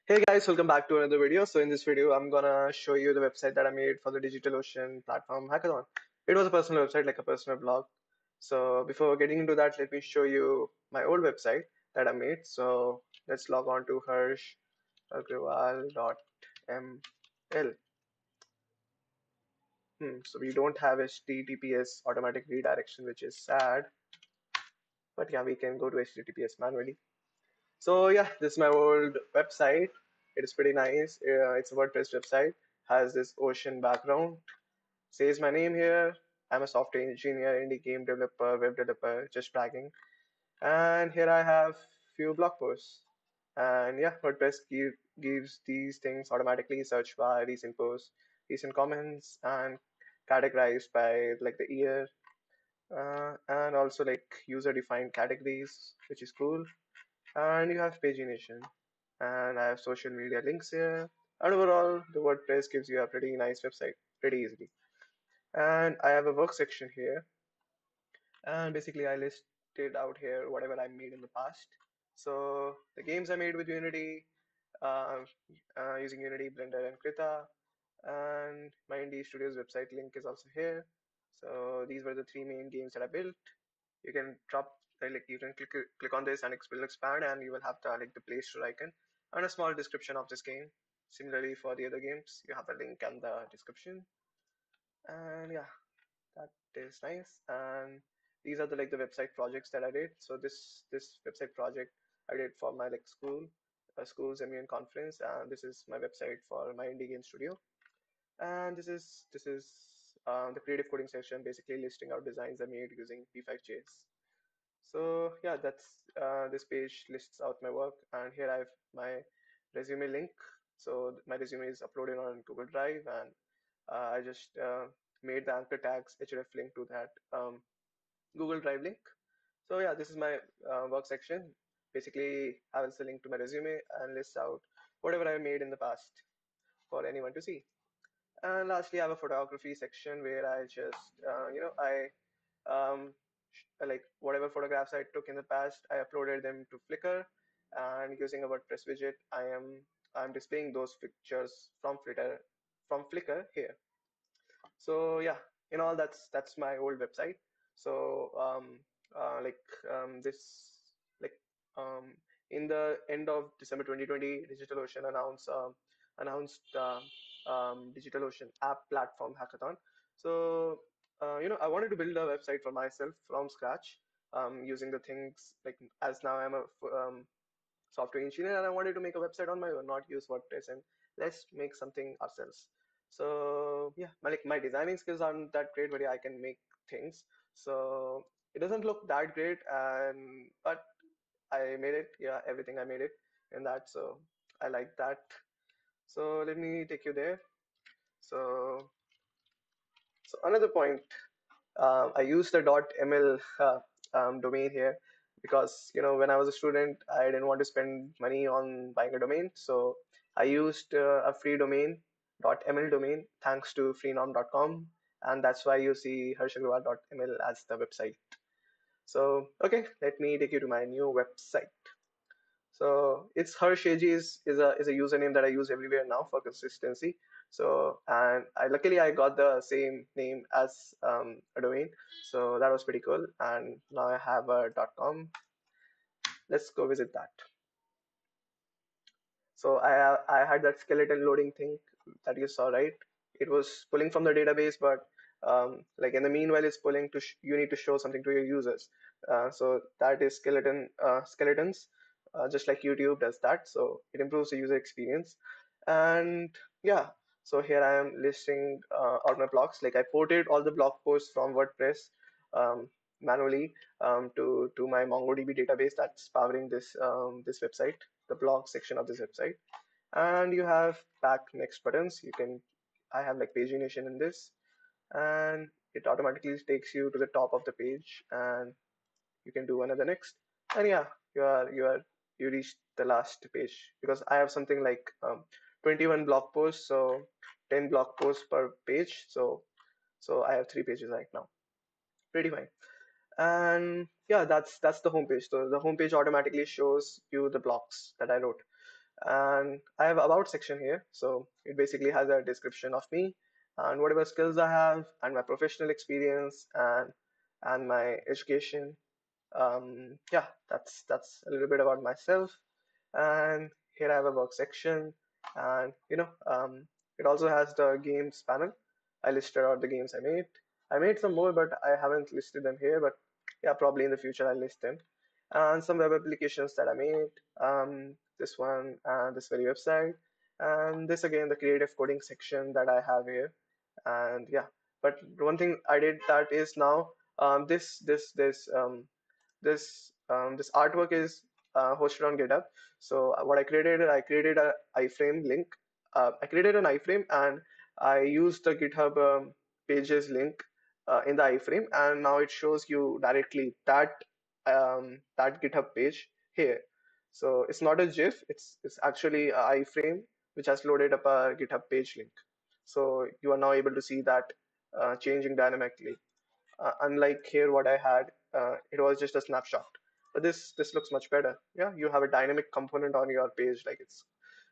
Hey guys, welcome back to another video. So in this video, I'm gonna show you the website that I made for the DigitalOcean platform hackathon. It was a personal website, like a personal blog. So before getting into that, let me show you my old website that I made. So let's log on to harshagrawal.ml. So we don't have HTTPS automatic redirection, which is sad. But yeah, we can go to HTTPS manually. So yeah, this is my old website. It is pretty nice. It's a WordPress website. Has this ocean background. Says my name here. I'm a software engineer, indie game developer, web developer, just bragging. And here I have few blog posts. And yeah, WordPress gives these things automatically. Search by recent posts, recent comments, and categorized by like the year, and also like user-defined categories, which is cool. And you have pagination, and I have social media links here. And overall, the WordPress gives you a pretty nice website pretty easily. And I have a work section here, and basically I listed out here whatever I made in the past. So the games I made with Unity, uh, using Unity, Blender, and Krita, and my Indie Studios website link is also here. So these were the three main games that I built. You can drop like you can click on this and it will expand, and you will have the like the Play Store icon and a small description of this game. Similarly for the other games, you have the link and the description. And yeah, that is nice. And these are the like the website projects that I did. So this website project I did for my like school's immune conference, and this is my website for my indie game studio. And this is the creative coding section, basically listing out designs I made using p5.js. So yeah, that's this page lists out my work, and here I have my resume link. So my resume is uploaded on Google Drive, and I just made the anchor tags href link to that Google Drive link. So yeah, this is my work section. Basically, I will link to my resume and list out whatever I made in the past for anyone to see. And lastly, I have a photography section where I just I like whatever photographs I took in the past, I uploaded them to Flickr, and using a WordPress widget, I'm displaying those pictures from Flickr here. So yeah, in all, that's my old website. So this like in the end of December 2020, DigitalOcean announced DigitalOcean app platform hackathon. So I wanted to build a website for myself from scratch, using the things like, as now I'm a software engineer, and I wanted to make a website on my own, not use WordPress, and let's make something ourselves. So yeah, my designing skills aren't that great, but yeah, I can make things. So it doesn't look that great, and but I made it. Yeah, everything I made it in that. So I like that. So let me take you there. So another point, I used the .ml domain here because when I was a student, I didn't want to spend money on buying a domain, so I used a free domain, .ml domain, thanks to freenom.com, and that's why you see harshagrawal.ml as the website. So okay, let me take you to my new website. So it's Harshag is a username that I use everywhere now for consistency. So and luckily I got the same name as a domain, so that was pretty cool. And now I have a .com. Let's go visit that. So I had that skeleton loading thing that you saw, right? It was pulling from the database, but like in the meanwhile, it's pulling to you need to show something to your users. So that is skeletons, just like YouTube does that. So it improves the user experience. And yeah, so here I am listing all my blogs. Like I ported all the blog posts from WordPress manually to my MongoDB database that's powering this website, the blog section of this website. And you have back next buttons. I have like pagination in this, and it automatically takes you to the top of the page, and you can do another next. And yeah, you reach the last page, because I have something like 21 blog posts, so 10 blog posts per page. So I have 3 pages right now. Pretty fine. And yeah, that's the homepage. So the homepage automatically shows you the blocks that I wrote. And I have about section here. So it basically has a description of me and whatever skills I have and my professional experience and my education. Yeah, that's a little bit about myself. And here I have a work section, and it also has the games panel. I listed out the games I made. I made some more, but I haven't listed them here. But yeah, probably in the future I'll list them. And some web applications that I made. This one and this very website, and this again the creative coding section that I have here. And yeah, but one thing I did that is now this artwork is hosted on GitHub. So what I created a iframe link. I created an iframe and I used the GitHub pages link in the iframe, and now it shows you directly that GitHub page here. So it's not a GIF; it's actually a iframe which has loaded up a GitHub page link. So you are now able to see that changing dynamically. Unlike here, what I had, it was just a snapshot. But this looks much better. Yeah, you have a dynamic component on your page, like it's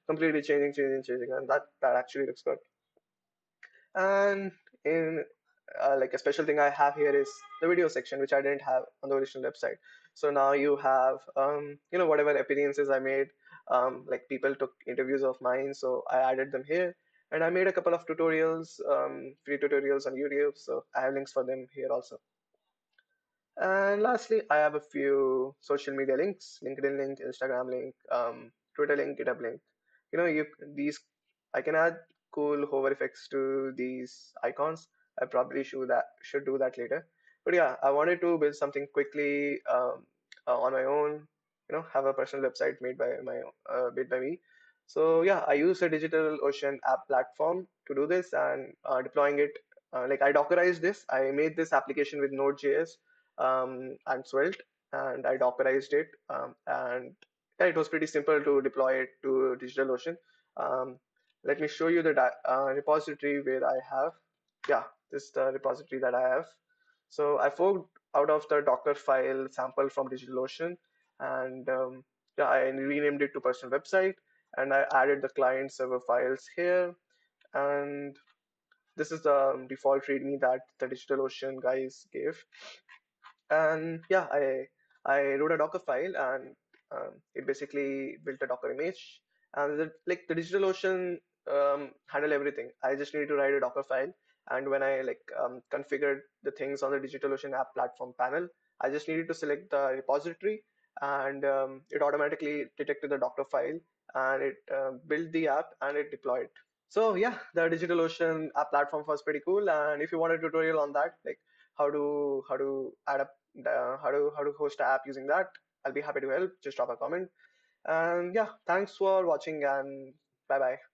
completely changing, and that actually looks good. And in like a special thing I have here is the video section, which I didn't have on the original website. So now you have whatever appearances I made. Like people took interviews of mine, so I added them here. And I made a couple of tutorials, free tutorials on YouTube. So I have links for them here also. And lastly, I have a few social media links: LinkedIn link, Instagram link, Twitter link, GitHub link. You these I can add cool hover effects to these icons. I probably should do that later. But yeah, I wanted to build something quickly on my own. Have a personal website made by me. So yeah, I use a DigitalOcean app platform to do this, and deploying it. Like I Dockerized this. I made this application with Node.js and Svelte, and I Dockerized it. And yeah, it was pretty simple to deploy it to DigitalOcean. Um, Let me show you the repository where I have. Yeah, this is the repository that I have. So I forked out of the Docker file sample from DigitalOcean, and yeah, I renamed it to personal website, and I added the client server files here. And this is the default README that the DigitalOcean guys gave. And yeah, I wrote a Docker file, and it basically built a Docker image. And the DigitalOcean handle everything. I just need to write a Docker file, and when I configured the things on the DigitalOcean app platform panel, I just needed to select the repository, and it automatically detected the Docker file, and it built the app and it deployed. So yeah, the DigitalOcean app platform was pretty cool. And if you want a tutorial on that, like how to add up how to host an app using that, I'll be happy to help. Just drop a comment. And yeah, thanks for watching, and bye bye.